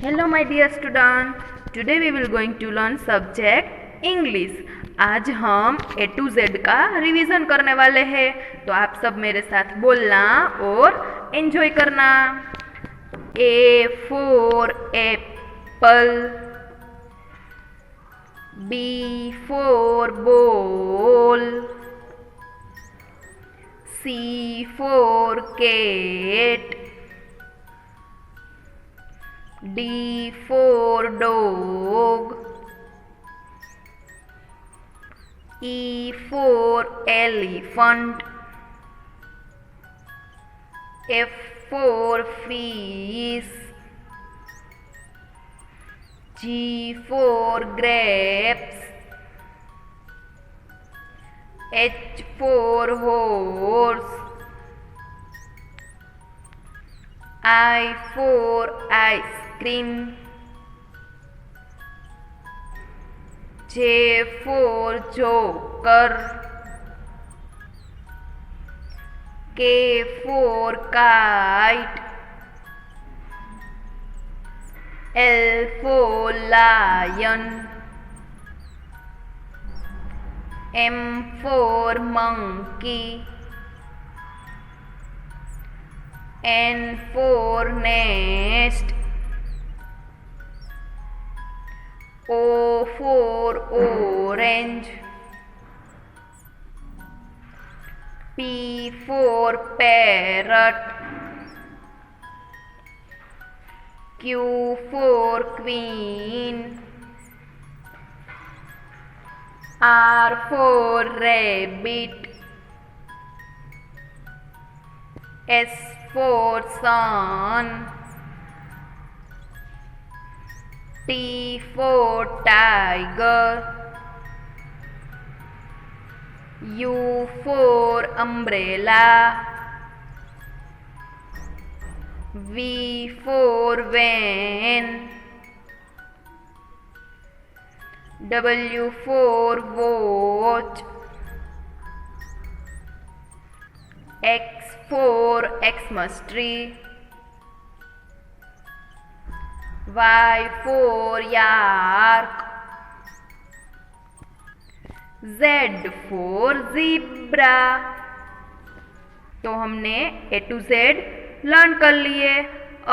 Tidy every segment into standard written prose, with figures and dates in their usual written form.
Hello my dear student, today we will going to learn subject English। आज हम A to Z का revision करने वाले हैं, तो आप सब मेरे साथ बोलना और एंजॉय करना। A for apple, B for ball, C for cat, D for dog, E for elephant, F for fish, G for grapes, H for horse, I for ice cream, J for joker, K for kite, L for lion, M for monkey, N for nest, O for orange, P for parrot, Q for queen, R for rabbit, S for sun, T for tiger, U for umbrella, V for van, W for watch, X for Xmas tree, Y for yak, Z for zebra। तो हमने A to Z learn कर लिए।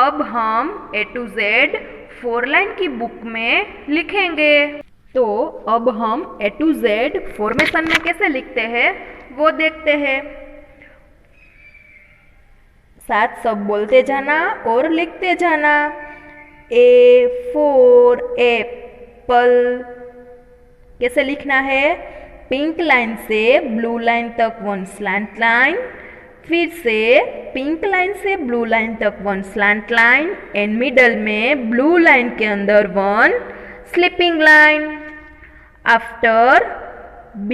अब हम A to Z 4 line की book में लिखेंगे। तो अब हम A to Z फॉर्मेशन में कैसे लिखते हैं वो देखते हैं। साथ सब बोलते जाना और लिखते जाना। A for एप्पल कैसे लिखना है? पिंक लाइन से ब्लू लाइन तक 1 स्लैंट लाइन, फिर से पिंक लाइन से ब्लू लाइन तक 1 स्लैंट लाइन एंड मिडल में ब्लू लाइन के अंदर 1 sleeping line. After B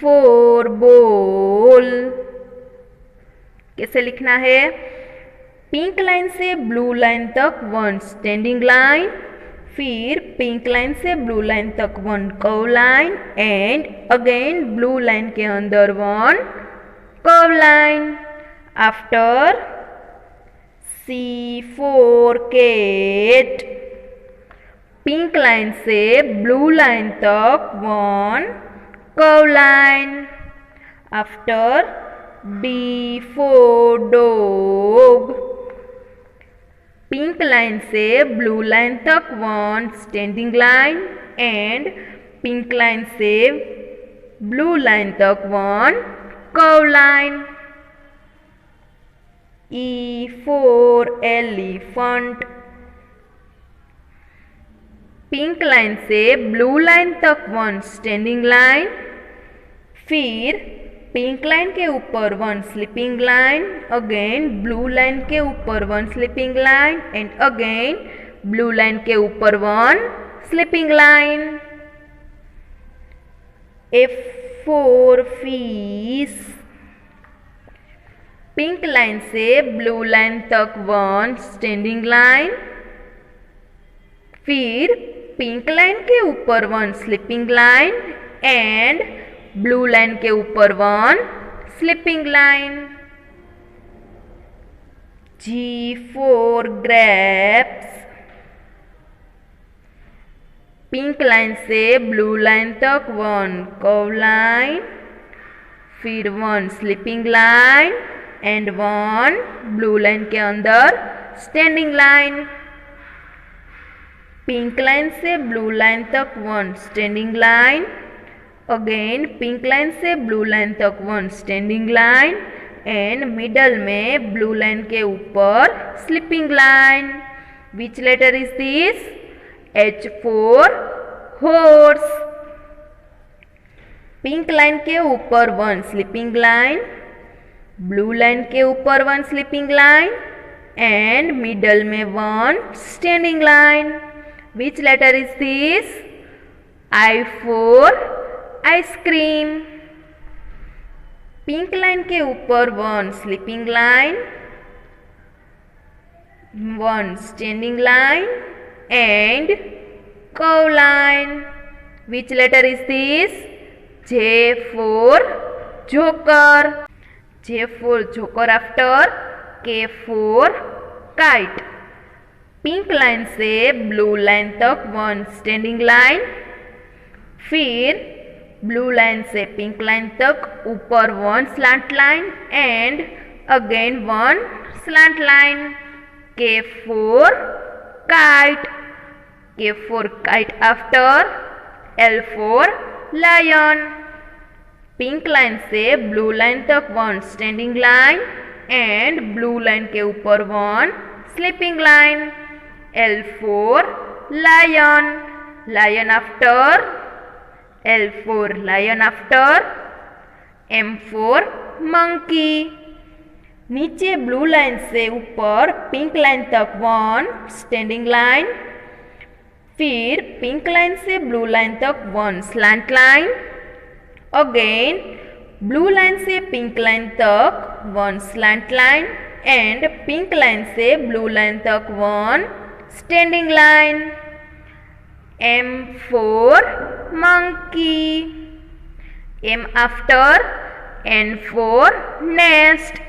for ball कैसे लिखना है? पिंक लाइन से ब्लू लाइन तक 1 स्टैंडिंग लाइन, फिर पिंक लाइन से ब्लू लाइन तक 1 curve line and again blue line के अंदर 1 curve line. After C for cat pink line से ब्लू लाइन तक 1 curve line. After D for dog pink line से blue line तक 1 standing line and pink line से blue line तक 1 curve line. E for elephant pink line से blue line तक 1 standing line, फिर pink line के ऊपर 1 sleeping line, again blue line के ऊपर 1 sleeping line and again blue line के ऊपर 1 sleeping line. F for fish pink line से ब्लू लाइन तक 1 स्टैंडिंग लाइन, फिर पिंक लाइन के ऊपर 1 sleeping line and blue line के ऊपर 1 sleeping line. G for grapes pink line से ब्लू लाइन तक 1 कर्व लाइन, फिर 1 sleeping line and 1 blue line के अंदर स्टैंडिंग लाइन। पिंक लाइन से ब्लू लाइन तक 1 standing line, again pink line से ब्लू लाइन तक 1 स्टैंडिंग लाइन एंड मिडल में ब्लू लाइन के ऊपर sleeping line. Which letter is this? H for horse। Pink line के ऊपर 1 स्लीपिंग लाइन, ब्लू लाइन के ऊपर 1 स्लीपिंग लाइन एंड मिडल में 1 standing line. Which letter is this? I for ice cream. Pink line के ऊपर 1 sleeping line, 1 standing line and curve line. Which letter is this? J for joker। J for joker after K for kite। Pink line से blue line तक 1 standing line, फिर blue line से pink line तक ऊपर 1 slant line and again 1 slant line. K for kite। K for kite after L for lion। Pink line से blue line तक 1 standing line and blue line के ऊपर 1 sleeping line. L for lion। Lion after L for lion after M for monkey। नीचे blue line से ऊपर pink line तक 1 standing line, फिर pink line से ब्लू लाइन तक 1 slant line, again blue line से पिंक लाइन तक 1 slant line and pink line से ब्लू लाइन तक 1 standing line. M for monkey। M after N for nest।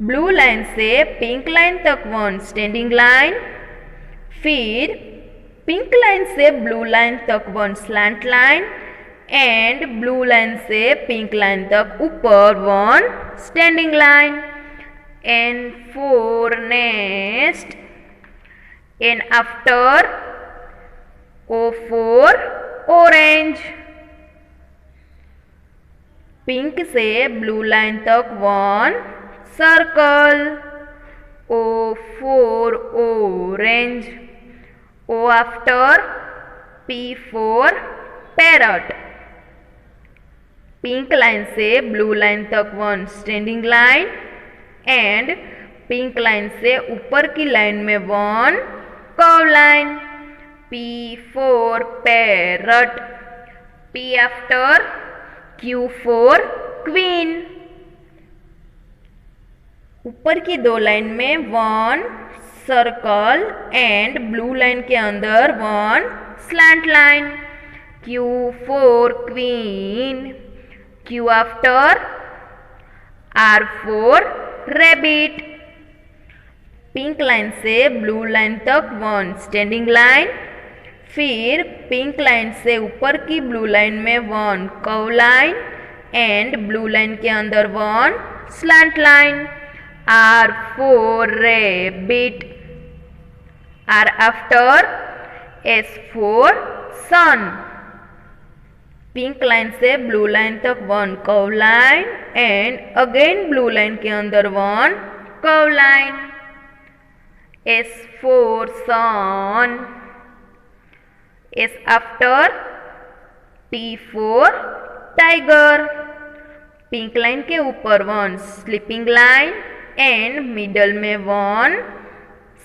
Blue line से pink line तक 1 standing line, फिर pink line से blue line तक 1 slant line and blue line से pink line तक ऊपर 1 standing line. N for nest। N after O for orange। Pink से blue line तक 1 circle, O for orange। O after P for parrot। Pink line से blue line तक 1 standing line and pink line से ऊपर की line में 1 curve line. P for parrot। P after Q for queen। ऊपर की 2 line में 1 सर्कल एंड ब्लू लाइन के अंदर 1 slant line. Q for queen। Q after R for rabbit। Pink line से ब्लू लाइन तक 1 स्टैंडिंग लाइन, फिर pink line से ऊपर की ब्लू लाइन में 1 curve line and blue line के अंदर 1 slant line. R for rabbit। R after S for sun। Pink line से ब्लू लाइन तक 1 curve line and again blue line के अंदर 1 curve line. S for sun। S after T for tiger। Pink line के ऊपर 1 sleeping line and middle में 1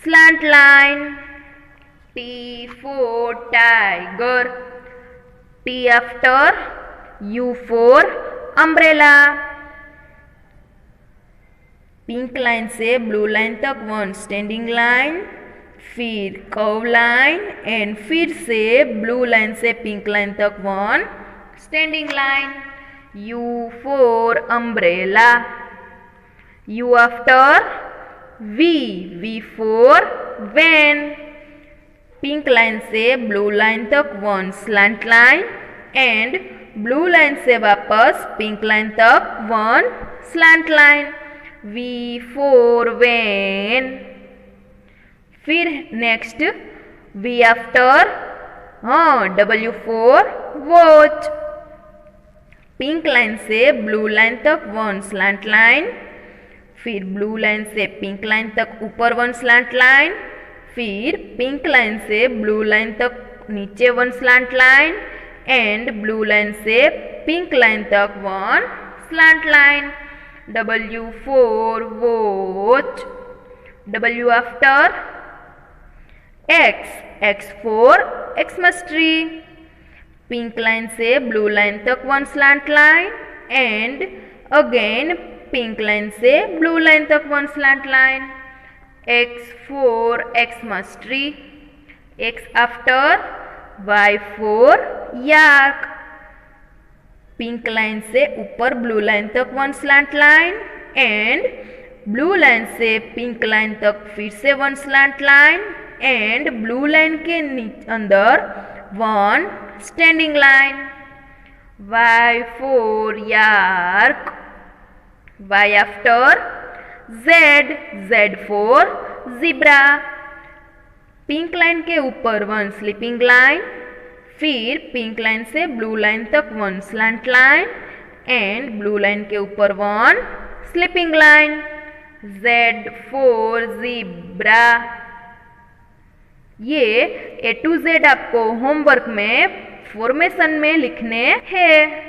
slant line. T for tiger। T after U for umbrella। Pink line से blue line तक 1 standing line, फिर curve line and फिर से blue line से pink line तक 1 standing line. U for umbrella। U after V। V for van। Pink pink line से blue line तक one slant line and blue line से वापस pink line तक one slant line. V for van। फिर next V after W for watch. Pink line से blue line तक one slant line, फिर blue line से pink line तक ऊपर वन स्लैंट लाइन, फिर पिंक लाइन से ब्लू लाइन तक नीचे one slant line and blue line से पिंक लाइन तक one slant line. W for watch। W after X। X for Xmas tree। Pink line से blue line तक one slant line and again pink line से blue line तक one slant line. X for Xmas tree। X after Y for yak। Pink line से ऊपर blue line तक one slant line and blue line से pink line तक फिर से one slant line and blue line के अंदर one standing line. Y for yak। Y after Z। Z for zebra। Pink line के ऊपर वन स्लीपिंग लाइन, फिर pink line से ब्लू लाइन तक one slant line and blue line के ऊपर one sleeping line. Z for zebra। ये A to Z आपको homework में फॉर्मेशन में लिखने हैं।